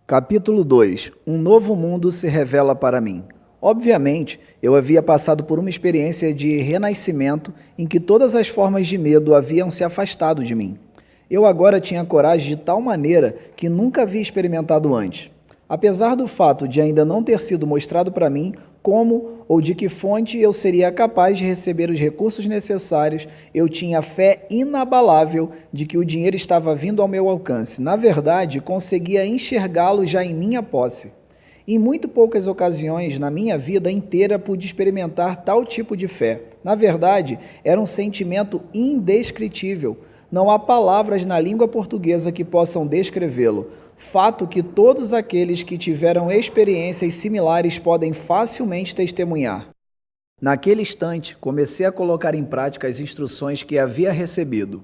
Capítulo 2. Um novo mundo se revela para mim. Obviamente, eu havia passado por uma experiência de renascimento em que todas as formas de medo haviam se afastado de mim. Eu agora tinha coragem de tal maneira que nunca havia experimentado antes. Apesar do fato de ainda não ter sido mostrado para mim como ou de que fonte eu seria capaz de receber os recursos necessários, eu tinha fé inabalável de que o dinheiro estava vindo ao meu alcance. Na verdade, conseguia enxergá-lo já em minha posse. Em muito poucas ocasiões na minha vida inteira pude experimentar tal tipo de fé. Na verdade, era um sentimento indescritível. Não há palavras na língua portuguesa que possam descrevê-lo. Fato que todos aqueles que tiveram experiências similares podem facilmente testemunhar. Naquele instante, comecei a colocar em prática as instruções que havia recebido.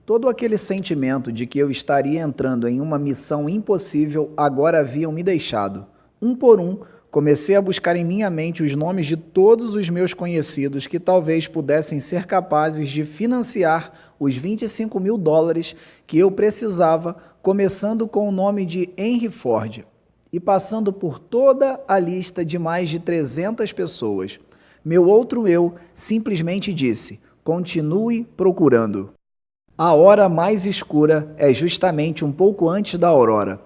Todo aquele sentimento de que eu estaria entrando em uma missão impossível agora haviam me deixado. Um por um, comecei a buscar em minha mente os nomes de todos os meus conhecidos que talvez pudessem ser capazes de financiar os $25.000 que eu precisava, começando com o nome de Henry Ford e passando por toda a lista de mais de 300 pessoas. Meu outro eu simplesmente disse: continue procurando. A hora mais escura é justamente um pouco antes da aurora.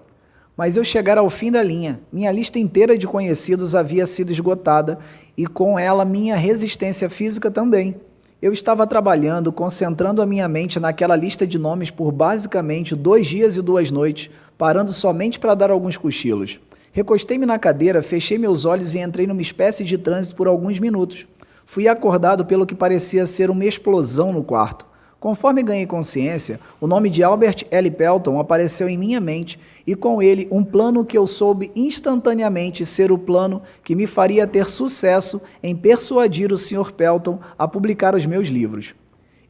Mas eu chegara ao fim da linha. Minha lista inteira de conhecidos havia sido esgotada e com ela minha resistência física também. Eu estava trabalhando, concentrando a minha mente naquela lista de nomes por basicamente 2 dias e 2 noites, parando somente para dar alguns cochilos. Recostei-me na cadeira, fechei meus olhos e entrei numa espécie de transe por alguns minutos. Fui acordado pelo que parecia ser uma explosão no quarto. Conforme ganhei consciência, o nome de Albert L. Pelton apareceu em minha mente e com ele um plano que eu soube instantaneamente ser o plano que me faria ter sucesso em persuadir o Sr. Pelton a publicar os meus livros.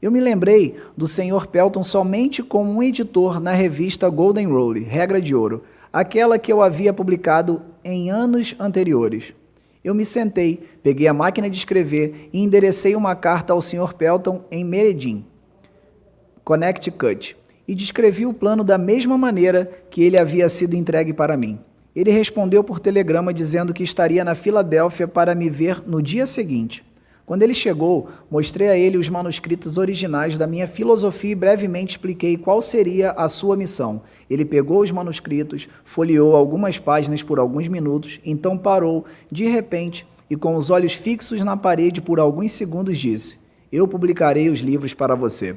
Eu me lembrei do Sr. Pelton somente como um editor na revista Golden Rule, Regra de Ouro, aquela que eu havia publicado em anos anteriores. Eu me sentei, peguei a máquina de escrever e enderecei uma carta ao Sr. Pelton em Merredin, Connecticut, e descrevi o plano da mesma maneira que ele havia sido entregue para mim. Ele respondeu por telegrama dizendo que estaria na Filadélfia para me ver no dia seguinte. Quando ele chegou, mostrei a ele os manuscritos originais da minha filosofia e brevemente expliquei qual seria a sua missão. Ele pegou os manuscritos, folheou algumas páginas por alguns minutos, então parou, de repente, e com os olhos fixos na parede por alguns segundos disse: "Eu publicarei os livros para você."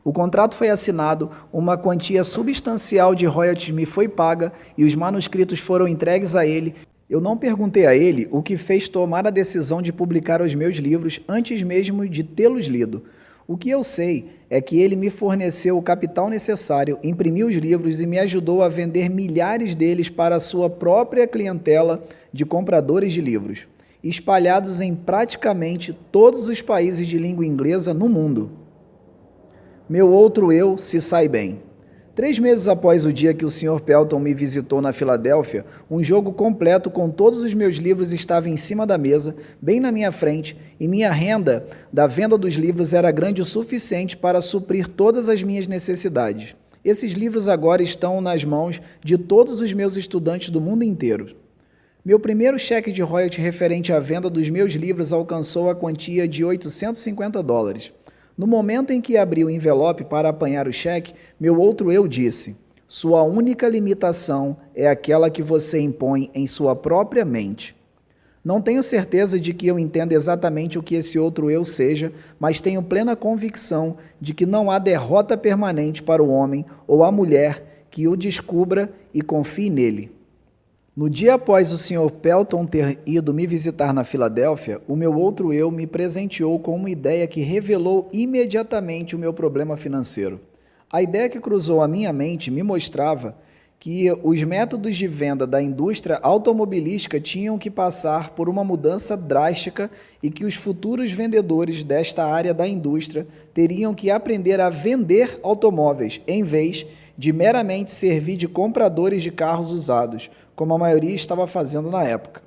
O contrato foi assinado, uma quantia substancial de royalties me foi paga e os manuscritos foram entregues a ele. Eu não perguntei a ele o que fez tomar a decisão de publicar os meus livros antes mesmo de tê-los lido. O que eu sei é que ele me forneceu o capital necessário, imprimiu os livros e me ajudou a vender milhares deles para a sua própria clientela de compradores de livros, espalhados em praticamente todos os países de língua inglesa no mundo. Meu outro eu se sai bem. 3 meses após o dia que o Sr. Pelton me visitou na Filadélfia, um jogo completo com todos os meus livros estava em cima da mesa, bem na minha frente, e minha renda da venda dos livros era grande o suficiente para suprir todas as minhas necessidades. Esses livros agora estão nas mãos de todos os meus estudantes do mundo inteiro. Meu primeiro cheque de royalties referente à venda dos meus livros alcançou a quantia de $850. No momento em que abri o envelope para apanhar o cheque, meu outro eu disse: "Sua única limitação é aquela que você impõe em sua própria mente." Não tenho certeza de que eu entenda exatamente o que esse outro eu seja, mas tenho plena convicção de que não há derrota permanente para o homem ou a mulher que o descubra e confie nele. No dia após o Sr. Pelton ter ido me visitar na Filadélfia, o meu outro eu me presenteou com uma ideia que revelou imediatamente o meu problema financeiro. A ideia que cruzou a minha mente me mostrava que os métodos de venda da indústria automobilística tinham que passar por uma mudança drástica e que os futuros vendedores desta área da indústria teriam que aprender a vender automóveis, em vez de meramente servir de compradores de carros usados, como a maioria estava fazendo na época.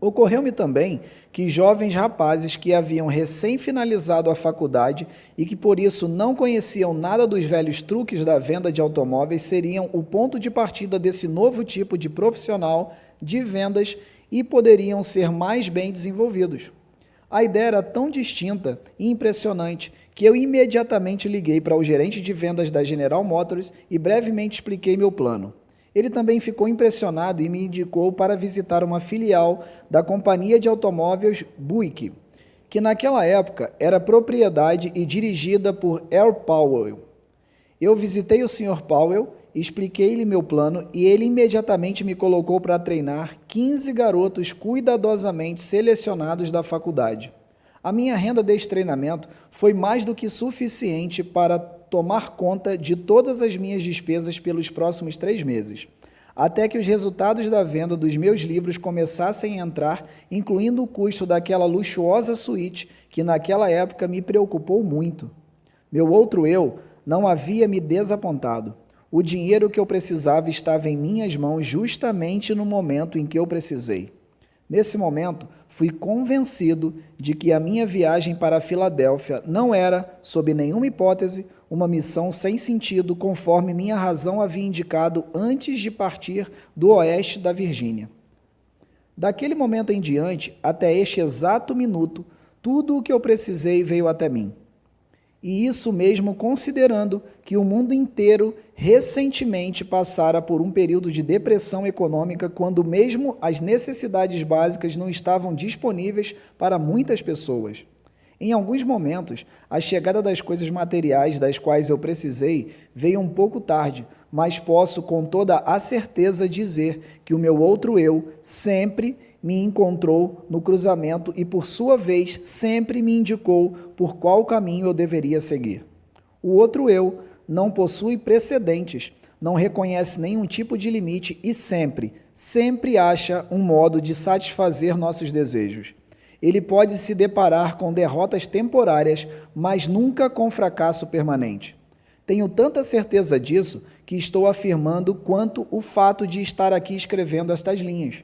Ocorreu-me também que jovens rapazes que haviam recém-finalizado a faculdade e que por isso não conheciam nada dos velhos truques da venda de automóveis seriam o ponto de partida desse novo tipo de profissional de vendas e poderiam ser mais bem desenvolvidos. A ideia era tão distinta e impressionante que eu imediatamente liguei para o gerente de vendas da General Motors e brevemente expliquei meu plano. Ele também ficou impressionado e me indicou para visitar uma filial da companhia de automóveis Buick, que naquela época era propriedade e dirigida por Earl Powell. Eu visitei o Sr. Powell, expliquei-lhe meu plano e ele imediatamente me colocou para treinar 15 garotos cuidadosamente selecionados da faculdade. A minha renda deste treinamento foi mais do que suficiente para tomar conta de todas as minhas despesas pelos próximos 3 meses, até que os resultados da venda dos meus livros começassem a entrar, incluindo o custo daquela luxuosa suíte que naquela época me preocupou muito. Meu outro eu não havia me desapontado. O dinheiro que eu precisava estava em minhas mãos justamente no momento em que eu precisei. Nesse momento, fui convencido de que a minha viagem para a Filadélfia não era, sob nenhuma hipótese, uma missão sem sentido, conforme minha razão havia indicado antes de partir do oeste da Virgínia. Daquele momento em diante, até este exato minuto, tudo o que eu precisei veio até mim. E isso mesmo considerando que o mundo inteiro recentemente passara por um período de depressão econômica, quando mesmo as necessidades básicas não estavam disponíveis para muitas pessoas. Em alguns momentos, a chegada das coisas materiais das quais eu precisei veio um pouco tarde, mas posso com toda a certeza dizer que o meu outro eu sempre me encontrou no cruzamento e, por sua vez, sempre me indicou por qual caminho eu deveria seguir. O outro eu não possui precedentes, não reconhece nenhum tipo de limite e sempre acha um modo de satisfazer nossos desejos. Ele pode se deparar com derrotas temporárias, mas nunca com fracasso permanente. Tenho tanta certeza disso que estou afirmando quanto o fato de estar aqui escrevendo estas linhas.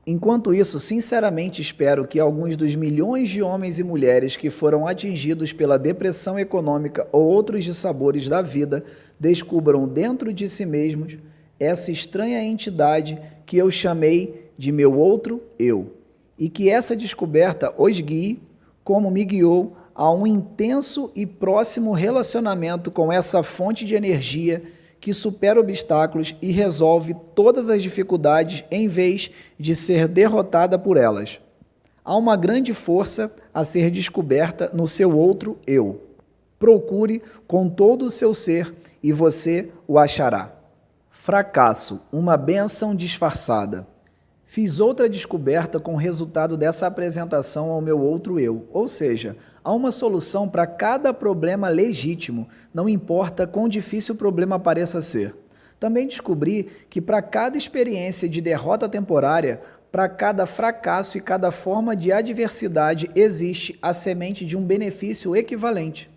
Enquanto isso, sinceramente espero que alguns dos milhões de homens e mulheres que foram atingidos pela depressão econômica ou outros dissabores da vida descubram dentro de si mesmos essa estranha entidade que eu chamei de meu outro eu, e que essa descoberta os guie, como me guiou, a um intenso e próximo relacionamento com essa fonte de energia que supera obstáculos e resolve todas as dificuldades em vez de ser derrotada por elas. Há uma grande força a ser descoberta no seu outro eu. Procure com todo o seu ser e você o achará. Fracasso, uma bênção disfarçada. Fiz outra descoberta com o resultado dessa apresentação ao meu outro eu, ou seja, há uma solução para cada problema legítimo, não importa quão difícil o problema pareça ser. Também descobri que para cada experiência de derrota temporária, para cada fracasso e cada forma de adversidade existe a semente de um benefício equivalente.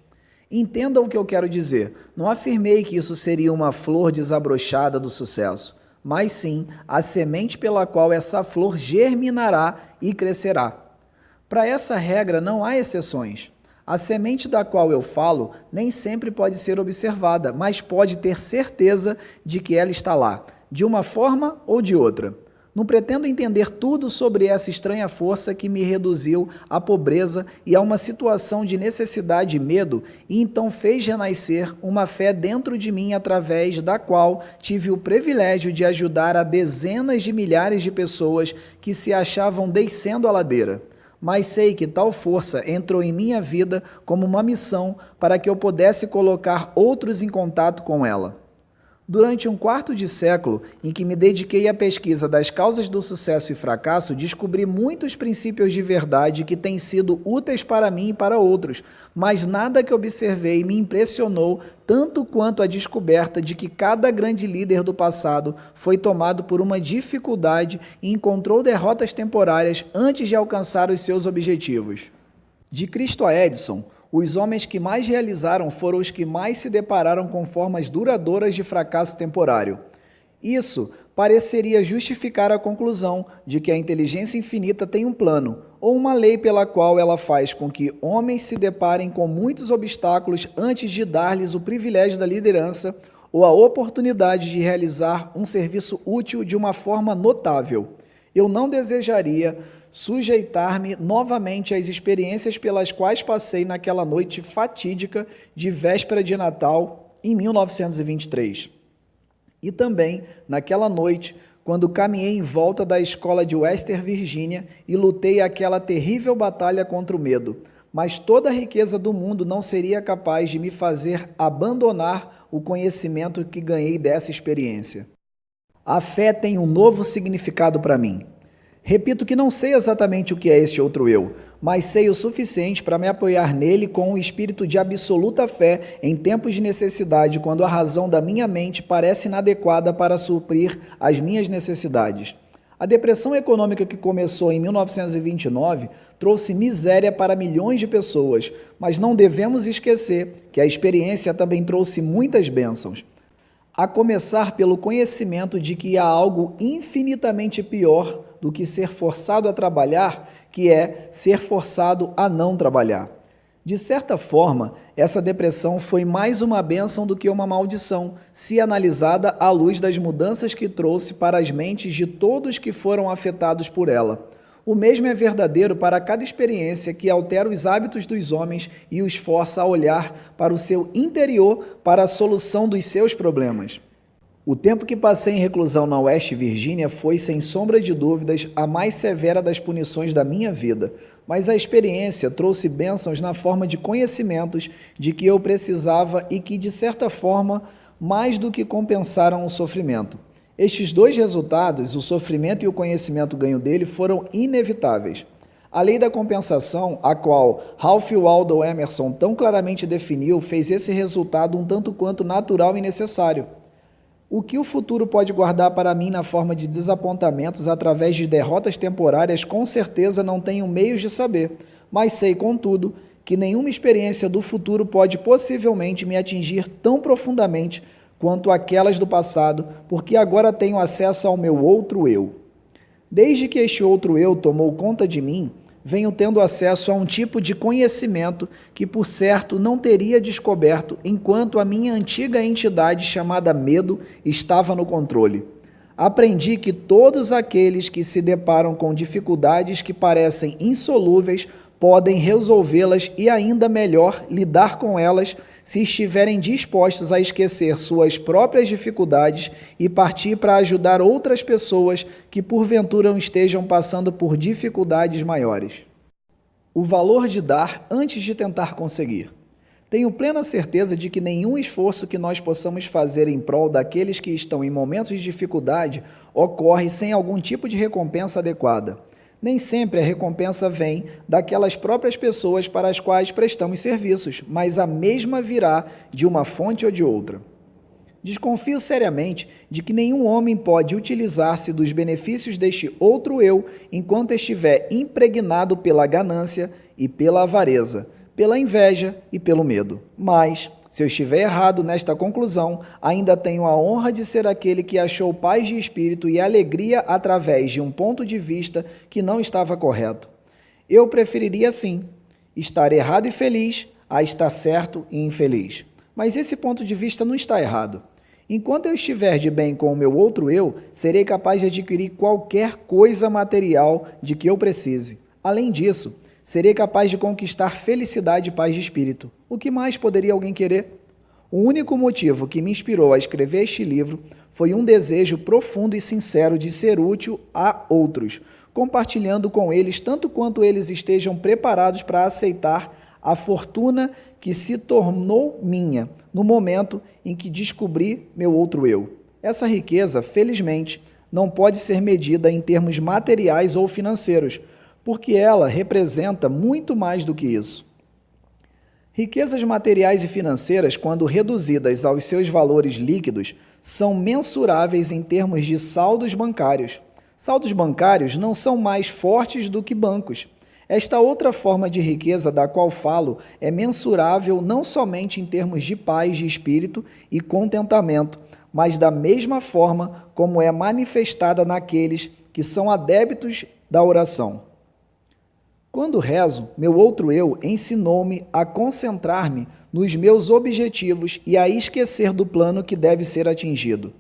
Entendam o que eu quero dizer. Não afirmei que isso seria uma flor desabrochada do sucesso, mas sim a semente pela qual essa flor germinará e crescerá. Para essa regra não há exceções. A semente da qual eu falo nem sempre pode ser observada, mas pode ter certeza de que ela está lá, de uma forma ou de outra. Não pretendo entender tudo sobre essa estranha força que me reduziu à pobreza e a uma situação de necessidade e medo, e então fez renascer uma fé dentro de mim através da qual tive o privilégio de ajudar a dezenas de milhares de pessoas que se achavam descendo a ladeira. Mas sei que tal força entrou em minha vida como uma missão para que eu pudesse colocar outros em contato com ela. Durante um quarto de século em que me dediquei à pesquisa das causas do sucesso e fracasso, descobri muitos princípios de verdade que têm sido úteis para mim e para outros, mas nada que observei me impressionou tanto quanto a descoberta de que cada grande líder do passado foi tomado por uma dificuldade e encontrou derrotas temporárias antes de alcançar os seus objetivos. De Cristo a Edison, os homens que mais realizaram foram os que mais se depararam com formas duradouras de fracasso temporário. Isso pareceria justificar a conclusão de que a inteligência infinita tem um plano, ou uma lei pela qual ela faz com que homens se deparem com muitos obstáculos antes de dar-lhes o privilégio da liderança ou a oportunidade de realizar um serviço útil de uma forma notável. Eu não desejaria sujeitar-me novamente às experiências pelas quais passei naquela noite fatídica de véspera de Natal em 1923. E também naquela noite, quando caminhei em volta da escola de Western Virginia e lutei aquela terrível batalha contra o medo. Mas toda a riqueza do mundo não seria capaz de me fazer abandonar o conhecimento que ganhei dessa experiência. A fé tem um novo significado para mim. Repito que não sei exatamente o que é esse outro eu, mas sei o suficiente para me apoiar nele com um espírito de absoluta fé em tempos de necessidade, quando a razão da minha mente parece inadequada para suprir as minhas necessidades. A depressão econômica que começou em 1929 trouxe miséria para milhões de pessoas, mas não devemos esquecer que a experiência também trouxe muitas bênçãos. A começar pelo conhecimento de que há algo infinitamente pior do que ser forçado a trabalhar, que é ser forçado a não trabalhar. De certa forma, essa depressão foi mais uma bênção do que uma maldição, se analisada à luz das mudanças que trouxe para as mentes de todos que foram afetados por ela. O mesmo é verdadeiro para cada experiência que altera os hábitos dos homens e os força a olhar para o seu interior para a solução dos seus problemas. O tempo que passei em reclusão na West Virginia foi, sem sombra de dúvidas, a mais severa das punições da minha vida, mas a experiência trouxe bênçãos na forma de conhecimentos de que eu precisava e que, de certa forma, mais do que compensaram o sofrimento. Estes dois resultados, o sofrimento e o conhecimento ganho dele, foram inevitáveis. A lei da compensação, a qual Ralph Waldo Emerson tão claramente definiu, fez esse resultado um tanto quanto natural e necessário. O que o futuro pode guardar para mim na forma de desapontamentos através de derrotas temporárias, com certeza não tenho meios de saber, mas sei, contudo, que nenhuma experiência do futuro pode possivelmente me atingir tão profundamente quanto aquelas do passado, porque agora tenho acesso ao meu outro eu. Desde que este outro eu tomou conta de mim, venho tendo acesso a um tipo de conhecimento que, por certo, não teria descoberto enquanto a minha antiga entidade chamada medo estava no controle. Aprendi que todos aqueles que se deparam com dificuldades que parecem insolúveis podem resolvê-las e, ainda melhor, lidar com elas se estiverem dispostos a esquecer suas próprias dificuldades e partir para ajudar outras pessoas que porventura estejam passando por dificuldades maiores. O valor de dar antes de tentar conseguir. Tenho plena certeza de que nenhum esforço que nós possamos fazer em prol daqueles que estão em momentos de dificuldade ocorre sem algum tipo de recompensa adequada. Nem sempre a recompensa vem daquelas próprias pessoas para as quais prestamos serviços, mas a mesma virá de uma fonte ou de outra. Desconfio seriamente de que nenhum homem pode utilizar-se dos benefícios deste outro eu enquanto estiver impregnado pela ganância e pela avareza, pela inveja e pelo medo. Mas, se eu estiver errado nesta conclusão, ainda tenho a honra de ser aquele que achou paz de espírito e alegria através de um ponto de vista que não estava correto. Eu preferiria, sim, estar errado e feliz a estar certo e infeliz. Mas esse ponto de vista não está errado. Enquanto eu estiver de bem com o meu outro eu, serei capaz de adquirir qualquer coisa material de que eu precise. Além disso, serei capaz de conquistar felicidade e paz de espírito. O que mais poderia alguém querer? O único motivo que me inspirou a escrever este livro foi um desejo profundo e sincero de ser útil a outros, compartilhando com eles tanto quanto eles estejam preparados para aceitar a fortuna que se tornou minha no momento em que descobri meu outro eu. Essa riqueza, felizmente, não pode ser medida em termos materiais ou financeiros, porque ela representa muito mais do que isso. Riquezas materiais e financeiras, quando reduzidas aos seus valores líquidos, são mensuráveis em termos de saldos bancários. Saldos bancários não são mais fortes do que bancos. Esta outra forma de riqueza da qual falo é mensurável não somente em termos de paz de espírito e contentamento, mas da mesma forma como é manifestada naqueles que são adeptos da oração. Quando rezo, meu outro eu ensinou-me a concentrar-me nos meus objetivos e a esquecer do plano que deve ser atingido.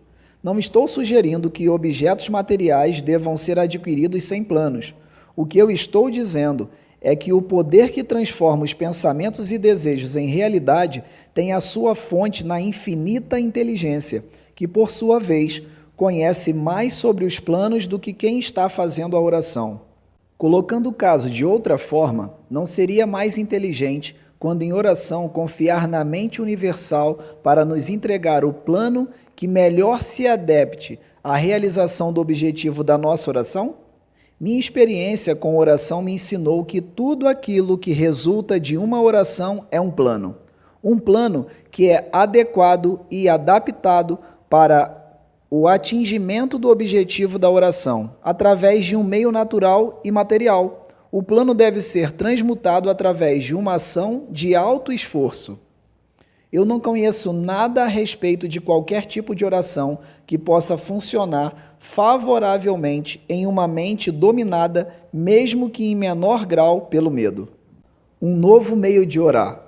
Não estou sugerindo que objetos materiais devam ser adquiridos sem planos. O que eu estou dizendo é que o poder que transforma os pensamentos e desejos em realidade tem a sua fonte na infinita inteligência, que, por sua vez, conhece mais sobre os planos do que quem está fazendo a oração. Colocando o caso de outra forma, não seria mais inteligente, quando em oração, confiar na mente universal para nos entregar o plano que melhor se adapte à realização do objetivo da nossa oração? Minha experiência com oração me ensinou que tudo aquilo que resulta de uma oração é um plano. Um plano que é adequado e adaptado para o atingimento do objetivo da oração, através de um meio natural e material. O plano deve ser transmutado através de uma ação de alto esforço. Eu não conheço nada a respeito de qualquer tipo de oração que possa funcionar favoravelmente em uma mente dominada, mesmo que em menor grau, pelo medo. Um novo meio de orar.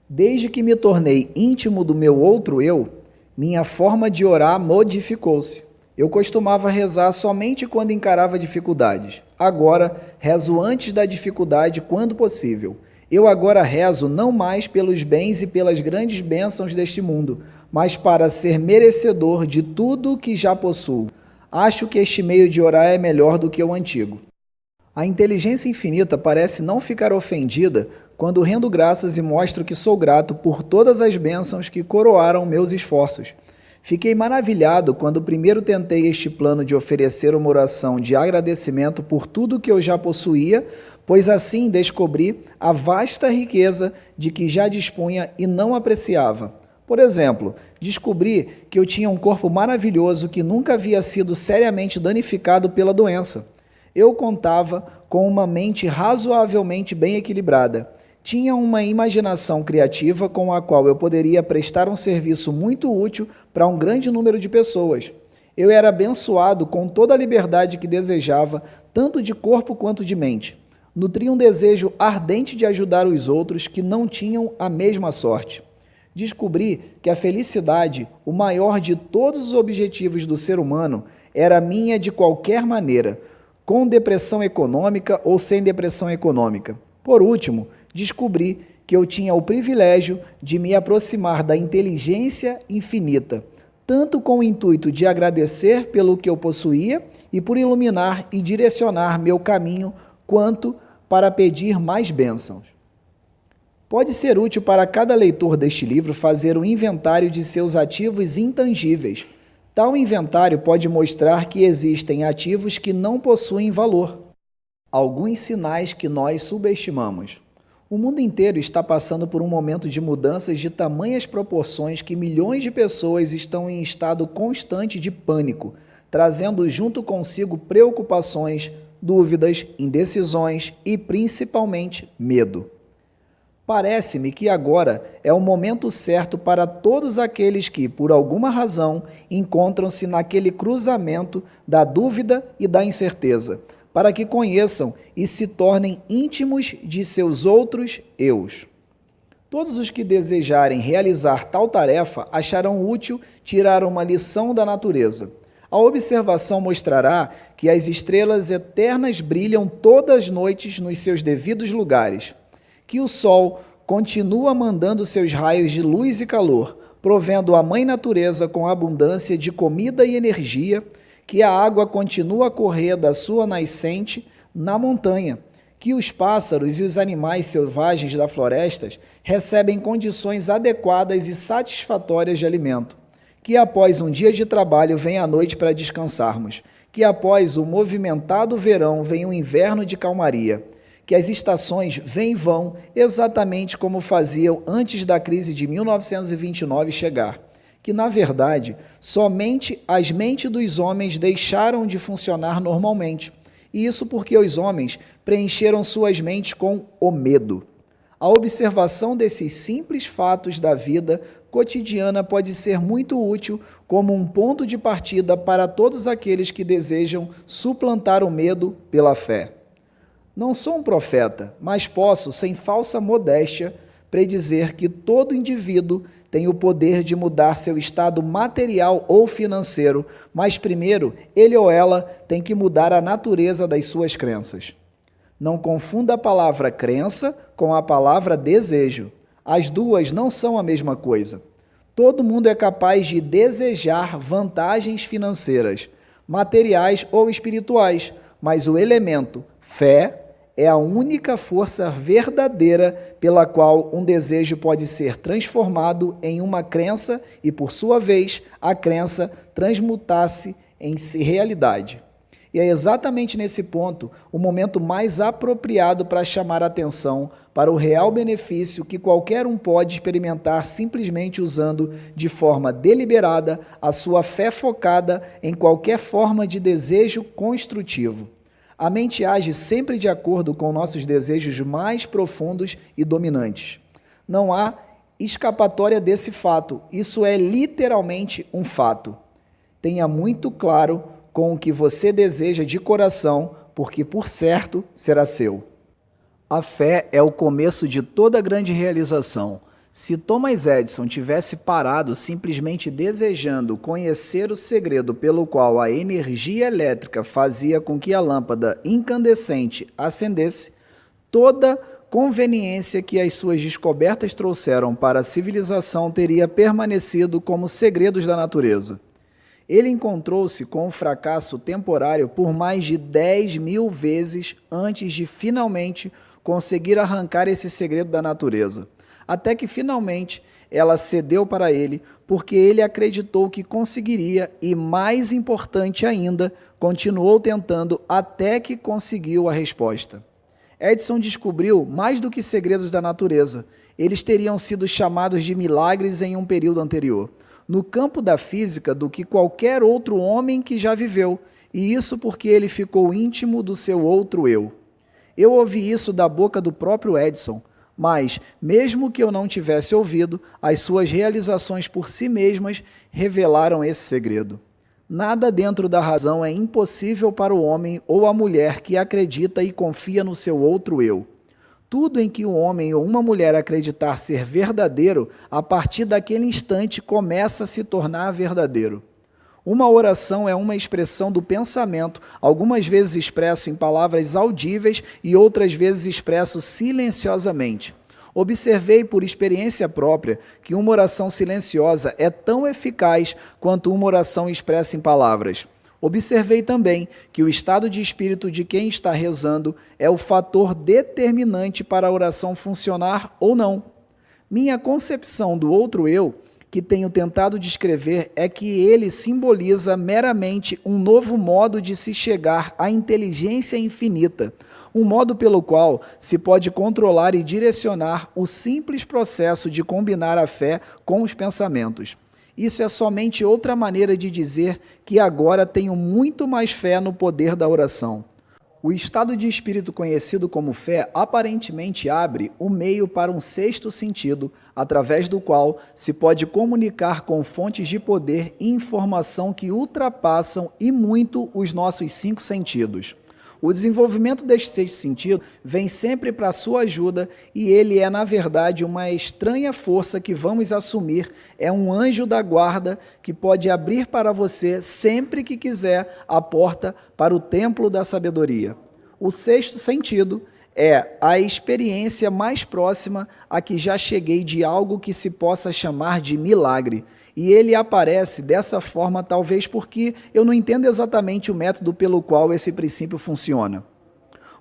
Desde que me tornei íntimo do meu outro eu, minha forma de orar modificou-se. Eu costumava rezar somente quando encarava dificuldades. Agora, rezo antes da dificuldade quando possível. Eu agora rezo não mais pelos bens e pelas grandes bênçãos deste mundo, mas para ser merecedor de tudo o que já possuo. Acho que este meio de orar é melhor do que o antigo. A inteligência infinita parece não ficar ofendida quando rendo graças e mostro que sou grato por todas as bênçãos que coroaram meus esforços. Fiquei maravilhado quando primeiro tentei este plano de oferecer uma oração de agradecimento por tudo que eu já possuía, pois assim descobri a vasta riqueza de que já dispunha e não apreciava. Por exemplo, descobri que eu tinha um corpo maravilhoso que nunca havia sido seriamente danificado pela doença. Eu contava com uma mente razoavelmente bem equilibrada. Tinha uma imaginação criativa com a qual eu poderia prestar um serviço muito útil para um grande número de pessoas. Eu era abençoado com toda a liberdade que desejava, tanto de corpo quanto de mente. Nutria um desejo ardente de ajudar os outros que não tinham a mesma sorte. Descobri que a felicidade, o maior de todos os objetivos do ser humano, era minha de qualquer maneira, com depressão econômica ou sem depressão econômica. Por último, descobri que eu tinha o privilégio de me aproximar da inteligência infinita, tanto com o intuito de agradecer pelo que eu possuía e por iluminar e direcionar meu caminho, quanto para pedir mais bênçãos. Pode ser útil para cada leitor deste livro fazer um inventário de seus ativos intangíveis. Tal inventário pode mostrar que existem ativos que não possuem valor. Alguns sinais que nós subestimamos. O mundo inteiro está passando por um momento de mudanças de tamanhas proporções que milhões de pessoas estão em estado constante de pânico, trazendo junto consigo preocupações, dúvidas, indecisões e, principalmente, medo. Parece-me que agora é o momento certo para todos aqueles que, por alguma razão, encontram-se naquele cruzamento da dúvida e da incerteza, para que conheçam e se tornem íntimos de seus outros eus. Todos os que desejarem realizar tal tarefa acharão útil tirar uma lição da natureza. A observação mostrará que as estrelas eternas brilham todas as noites nos seus devidos lugares, que o sol continua mandando seus raios de luz e calor, provendo a mãe natureza com abundância de comida e energia, que a água continua a correr da sua nascente na montanha, que os pássaros e os animais selvagens da floresta recebem condições adequadas e satisfatórias de alimento, que após um dia de trabalho vem a noite para descansarmos, que após o movimentado verão vem o inverno de calmaria, que as estações vêm e vão exatamente como faziam antes da crise de 1929 chegar, que, na verdade, somente as mentes dos homens deixaram de funcionar normalmente, e isso porque os homens preencheram suas mentes com o medo. A observação desses simples fatos da vida cotidiana pode ser muito útil como um ponto de partida para todos aqueles que desejam suplantar o medo pela fé. Não sou um profeta, mas posso, sem falsa modéstia, predizer que todo indivíduo tem o poder de mudar seu estado material ou financeiro, mas primeiro ele ou ela tem que mudar a natureza das suas crenças. Não confunda a palavra crença com a palavra desejo. As duas não são a mesma coisa. Todo mundo é capaz de desejar vantagens financeiras, materiais ou espirituais, mas o elemento fé é a única força verdadeira pela qual um desejo pode ser transformado em uma crença e, por sua vez, a crença transmutar-se em realidade. E é exatamente nesse ponto o momento mais apropriado para chamar a atenção para o real benefício que qualquer um pode experimentar simplesmente usando de forma deliberada a sua fé focada em qualquer forma de desejo construtivo. A mente age sempre de acordo com nossos desejos mais profundos e dominantes. Não há escapatória desse fato, isso é literalmente um fato. Tenha muito claro com o que você deseja de coração, porque por certo será seu. A fé é o começo de toda grande realização. Se Thomas Edison tivesse parado simplesmente desejando conhecer o segredo pelo qual a energia elétrica fazia com que a lâmpada incandescente acendesse, toda conveniência que as suas descobertas trouxeram para a civilização teria permanecido como segredos da natureza. Ele encontrou-se com um fracasso temporário por mais de 10.000 vezes antes de finalmente conseguir arrancar esse segredo da natureza. Até que finalmente ela cedeu para ele, porque ele acreditou que conseguiria e, mais importante ainda, continuou tentando até que conseguiu a resposta. Edison descobriu mais do que segredos da natureza. Eles teriam sido chamados de milagres em um período anterior, no campo da física, do que qualquer outro homem que já viveu, e isso porque ele ficou íntimo do seu outro eu. Eu ouvi isso da boca do próprio Edison, mas, mesmo que eu não tivesse ouvido, as suas realizações por si mesmas revelaram esse segredo. Nada dentro da razão é impossível para o homem ou a mulher que acredita e confia no seu outro eu. Tudo em que um homem ou uma mulher acreditar ser verdadeiro, a partir daquele instante começa a se tornar verdadeiro. Uma oração é uma expressão do pensamento, algumas vezes expresso em palavras audíveis e outras vezes expresso silenciosamente. Observei por experiência própria que uma oração silenciosa é tão eficaz quanto uma oração expressa em palavras. Observei também que o estado de espírito de quem está rezando é o fator determinante para a oração funcionar ou não. Minha concepção do outro eu, que tenho tentado descrever, é que ele simboliza meramente um novo modo de se chegar à inteligência infinita, um modo pelo qual se pode controlar e direcionar o simples processo de combinar a fé com os pensamentos. Isso é somente outra maneira de dizer que agora tenho muito mais fé no poder da oração. O estado de espírito conhecido como fé aparentemente abre o meio para um sexto sentido, através do qual se pode comunicar com fontes de poder e informação que ultrapassam e muito os nossos 5 sentidos. O desenvolvimento deste sexto sentido vem sempre para a sua ajuda e ele é, na verdade, uma estranha força que vamos assumir, é um anjo da guarda que pode abrir para você, sempre que quiser, a porta para o templo da sabedoria. O sexto sentido é a experiência mais próxima a que já cheguei de algo que se possa chamar de milagre. E ele aparece dessa forma talvez porque eu não entendo exatamente o método pelo qual esse princípio funciona.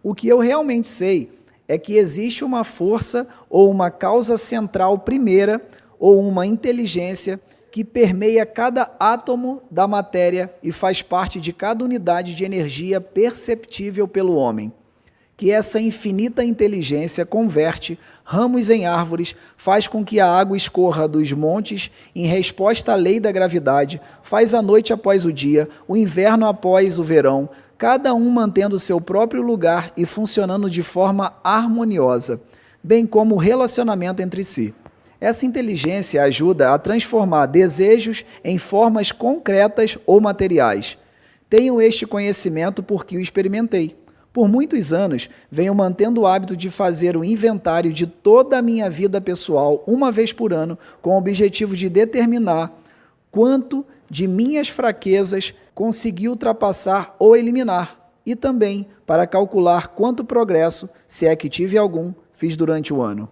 O que eu realmente sei é que existe uma força ou uma causa central primeira ou uma inteligência que permeia cada átomo da matéria e faz parte de cada unidade de energia perceptível pelo homem. Que essa infinita inteligência converte ramos em árvores, faz com que a água escorra dos montes em resposta à lei da gravidade, faz a noite após o dia, o inverno após o verão, cada um mantendo seu próprio lugar e funcionando de forma harmoniosa, bem como o relacionamento entre si. Essa inteligência ajuda a transformar desejos em formas concretas ou materiais. Tenho este conhecimento porque o experimentei. Por muitos anos, venho mantendo o hábito de fazer o inventário de toda a minha vida pessoal uma vez por ano, com o objetivo de determinar quanto de minhas fraquezas consegui ultrapassar ou eliminar, e também para calcular quanto progresso, se é que tive algum, fiz durante o ano.